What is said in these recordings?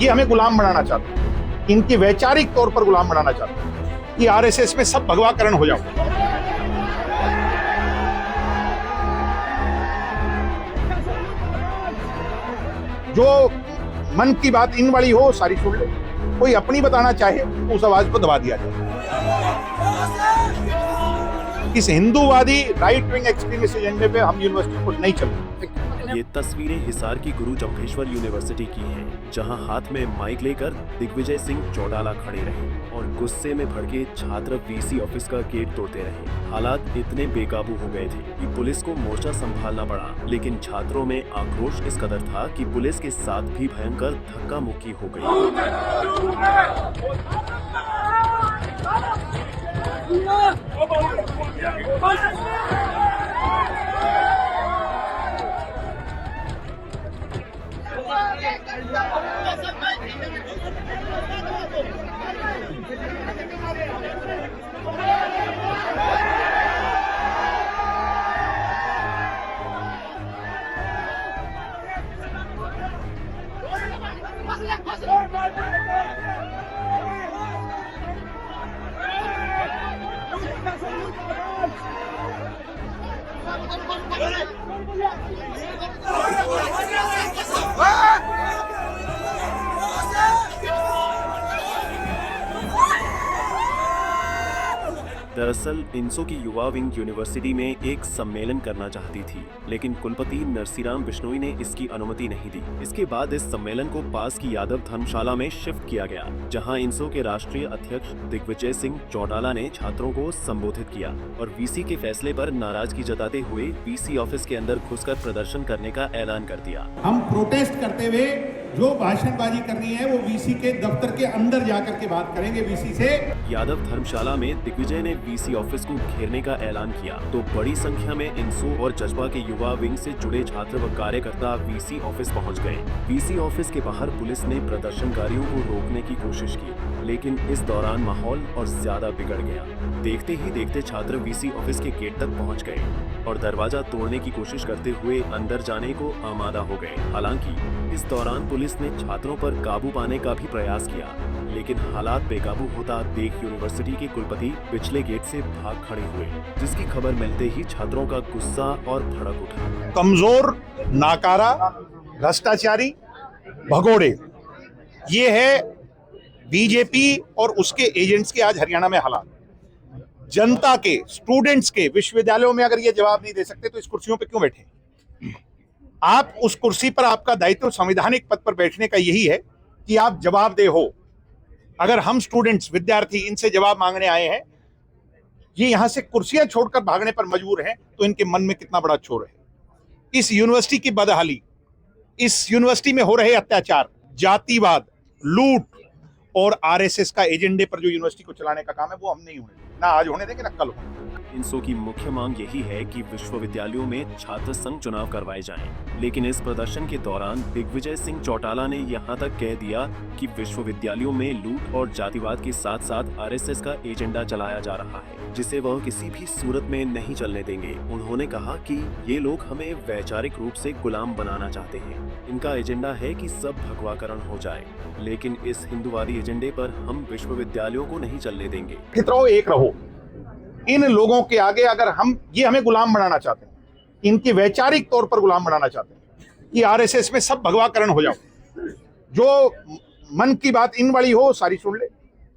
ये हमें गुलाम बनाना चाहते हैं, इनकी वैचारिक तौर पर गुलाम बनाना चाहते हैं कि आरएसएस में सब भगवाकरण हो जाओ। जो मन की बात इन वाली हो सारी सुन ले, कोई अपनी बताना चाहे तो उस आवाज को दबा दिया जाए। इस हिंदूवादी राइट विंग एक्सट्रीमिस्ट एजेंडे पे हम यूनिवर्सिटी को नहीं चलते। ये तस्वीरें हिसार की गुरु जम्भेश्वर यूनिवर्सिटी की हैं, जहां हाथ में माइक लेकर दिग्विजय सिंह चौटाला खड़े रहे और गुस्से में भड़के छात्र वीसी ऑफिस का गेट तोड़ते रहे। हालात इतने बेकाबू हो गए थे कि पुलिस को मोर्चा संभालना पड़ा, लेकिन छात्रों में आक्रोश इस कदर था कि पुलिस के साथ भी भयंकर धक्का मुक्की हो गई। दरअसल इंसो की युवा विंग यूनिवर्सिटी में एक सम्मेलन करना चाहती थी, लेकिन कुलपति नरसीराम बिश्नोई ने इसकी अनुमति नहीं दी। इसके बाद इस सम्मेलन को पास की यादव धर्मशाला में शिफ्ट किया गया, जहां इंसो के राष्ट्रीय अध्यक्ष दिग्विजय सिंह चौटाला ने छात्रों को संबोधित किया और वीसी के फैसले पर नाराजगी जताते हुए वीसी ऑफिस के अंदर घुसकर प्रदर्शन करने का ऐलान कर दिया। हम प्रोटेस्ट करते हुए जो भाषणबाजी करनी है वो वीसी के दफ्तर के अंदर जाकर के बात करेंगे वीसी से। यादव धर्मशाला में दिग्विजय ने वीसी ऑफिस को घेरने का ऐलान किया तो बड़ी संख्या में इंसो और जज्बा के युवा विंग से जुड़े छात्र व कार्यकर्ता वीसी ऑफिस पहुंच गए। वीसी ऑफिस के बाहर पुलिस ने प्रदर्शनकारियों को रोकने की कोशिश की, लेकिन इस दौरान माहौल और ज्यादा बिगड़ गया। देखते ही देखते छात्र वीसी ऑफिस के गेट तक पहुँच गए और दरवाजा तोड़ने की कोशिश करते हुए अंदर जाने को आमादा हो गए। हालांकि इस दौरान पुलिस ने छात्रों पर काबू पाने का भी प्रयास किया, लेकिन हालात बेकाबू होता देख यूनिवर्सिटी के कुलपति पिछले गेट से भाग खड़े हुए, जिसकी खबर मिलते ही छात्रों का गुस्सा और भड़क उठा। कमजोर, नाकारा, भ्रष्टाचारी, भगोड़े, ये है बीजेपी और उसके एजेंट्स के आज हरियाणा में हालात। जनता के, स्टूडेंट्स के, विश्वविद्यालयों में अगर ये जवाब नहीं दे सकते तो इस कुर्सियों पे क्यों बैठे? आप उस कुर्सी पर, आपका दायित्व संवैधानिक पद पर बैठने का यही है कि आप जवाबदेह हो। अगर हम स्टूडेंट्स, विद्यार्थी इनसे जवाब मांगने आए हैं, ये यहां से कुर्सियां छोड़कर भागने पर मजबूर हैं, तो इनके मन में कितना बड़ा क्षोभ है। इस यूनिवर्सिटी की बदहाली, इस यूनिवर्सिटी में हो रहे अत्याचार, जातिवाद, लूट और आरएसएस का एजेंडे पर जो यूनिवर्सिटी को चलाने का काम है, वो हम नहीं होने देंगे, ना आज होने देंगे ना कल होने। इंसो की मुख्य मांग यही है कि विश्वविद्यालयों में छात्र संघ चुनाव करवाए जाएं, लेकिन इस प्रदर्शन के दौरान दिग्विजय सिंह चौटाला ने यहां तक कह दिया कि विश्वविद्यालयों में लूट और जातिवाद के साथ साथ आरएसएस का एजेंडा चलाया जा रहा है, जिसे वह किसी भी सूरत में नहीं चलने देंगे। उन्होंने कहा कि ये लोग हमें वैचारिक रूप से गुलाम बनाना चाहते हैं। इनका एजेंडा है कि सब भगवाकरण हो जाए, लेकिन इस हिंदूवादी एजेंडे पर हम विश्वविद्यालयों को नहीं चलने देंगे। फितरो एक रहो। इन लोगों के आगे अगर ये हमें गुलाम बनाना चाहते हैं, इनकी वैचारिक तौर पर गुलाम बनाना चाहते हैं कि आरएसएस में सब भगवाकरण हो जाओ। जो मन की बात इन वाली हो सारी सुन ले,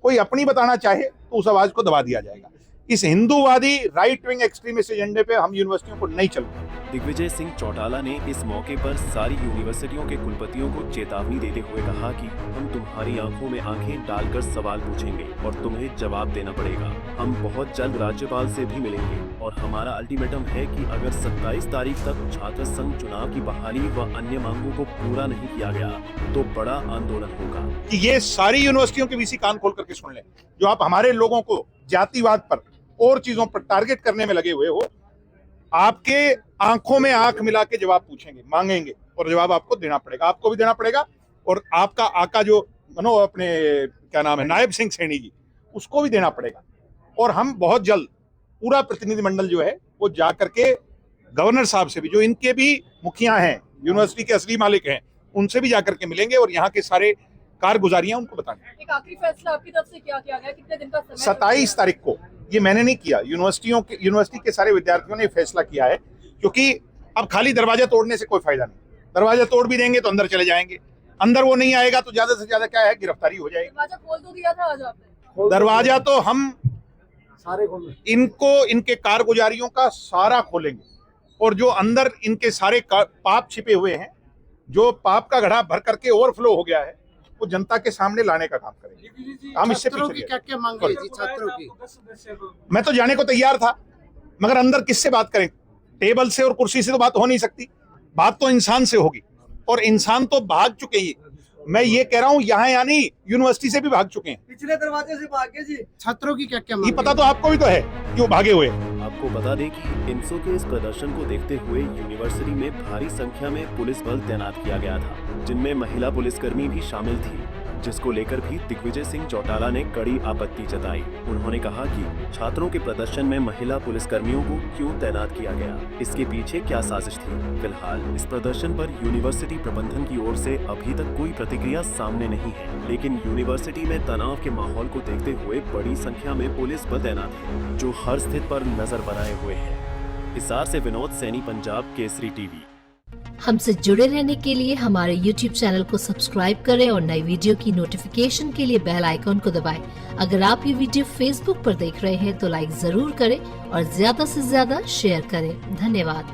कोई अपनी बताना चाहे तो उस आवाज को दबा दिया जाएगा। इस हिंदूवादी राइट विंग एक्सट्रीमिस्ट एजेंडे पे हम यूनिवर्सिटियों को नहीं चलते। दिग्विजय सिंह चौटाला ने इस मौके पर सारी यूनिवर्सिटियों के कुलपतियों को चेतावनी देते हुए कहा कि हम तुम्हारी आंखों में आंखें डालकर सवाल पूछेंगे और तुम्हें जवाब देना पड़ेगा। हम बहुत जल्द राज्यपाल से भी मिलेंगे और हमारा अल्टीमेटम है कि अगर 27 तारीख तक छात्र संघ चुनाव की बहाली व अन्य मांगों को पूरा नहीं किया गया तो बड़ा आंदोलन होगा। कि ये सारी यूनिवर्सिटियों के वीसी कान खोल करके सुन लें, जो आप हमारे लोगों को जातिवाद पर और चीजों पर टारगेट करने में लगे हुए हो, आपके आंखों में आंख मिला के जवाब पूछेंगे, मांगेंगे और जवाब आपको देना पड़ेगा। आपको भी देना पड़ेगा और आपका आका जो अपने क्या नाम है, नायब सिंह सैनी जी, उसको भी देना पड़ेगा। और हम बहुत जल्द पूरा प्रतिनिधिमंडल जो है वो जा करके गवर्नर साहब से भी, जो इनके भी मुखिया हैं, यूनिवर्सिटी के असली मालिक हैं, उनसे भी जाकर के मिलेंगे और यहाँ के सारे कारगुजारियां उनको बतानी। एक आखिरी फैसला आपकी तरफ से क्या किया गया, कितने दिन का समय? 27 तारीख को, ये मैंने नहीं किया, यूनिवर्सिटी के सारे विद्यार्थियों ने फैसला किया है, क्योंकि अब खाली दरवाजा तोड़ने से कोई फायदा नहीं। दरवाजा तोड़ भी देंगे तो अंदर चले जाएंगे, अंदर वो नहीं आएगा तो ज्यादा से ज्यादा क्या है, गिरफ्तारी हो जाएगी। दरवाजा खोल तो दिया था आज आपने? दरवाजा तो हम इनको, इनके कारगुजारियों का सारा खोलेंगे, और जो अंदर इनके सारे पाप छिपे हुए हैं, जो पाप का घड़ा भर करके ओवरफ्लो हो गया है, वो जनता के सामने लाने का काम करेंगे। हम इससे पीछे क्या मांग रही थी छात्रों की? मैं तो जाने को तैयार था, मगर अंदर किससे बात करें? टेबल से और कुर्सी से तो बात हो नहीं सकती, बात तो इंसान से होगी, और इंसान तो भाग चुके हैं। मैं ये कह रहा हूं, यहाँ यानी यूनिवर्सिटी से भी भाग चुके हैं, पिछले दरवाजे से भागे जी। छात्रों की क्या क्या ये पता तो आपको भी तो है कि वो भागे हुए। आपको बता दें कि इंसो के इस प्रदर्शन को देखते हुए यूनिवर्सिटी में भारी संख्या में पुलिस बल तैनात किया गया था, जिनमें महिला पुलिसकर्मी भी शामिल थी, जिसको लेकर भी दिग्विजय सिंह चौटाला ने कड़ी आपत्ति जताई। उन्होंने कहा कि छात्रों के प्रदर्शन में महिला पुलिसकर्मियों को क्यों तैनात किया गया, इसके पीछे क्या साजिश थी। फिलहाल इस प्रदर्शन पर यूनिवर्सिटी प्रबंधन की ओर से अभी तक कोई प्रतिक्रिया सामने नहीं है, लेकिन यूनिवर्सिटी में तनाव के माहौल को देखते हुए बड़ी संख्या में पुलिस बल तैनात है, जो हर स्थिति पर नजर बनाए हुए हैं। हिसार से विनोद सैनी, पंजाब केसरी टीवी। हमसे जुड़े रहने के लिए हमारे YouTube चैनल को सब्सक्राइब करें और नई वीडियो की नोटिफिकेशन के लिए बेल आइकॉन को दबाएं। अगर आप ये वीडियो Facebook पर देख रहे हैं तो लाइक जरूर करें और ज्यादा से ज्यादा शेयर करें। धन्यवाद।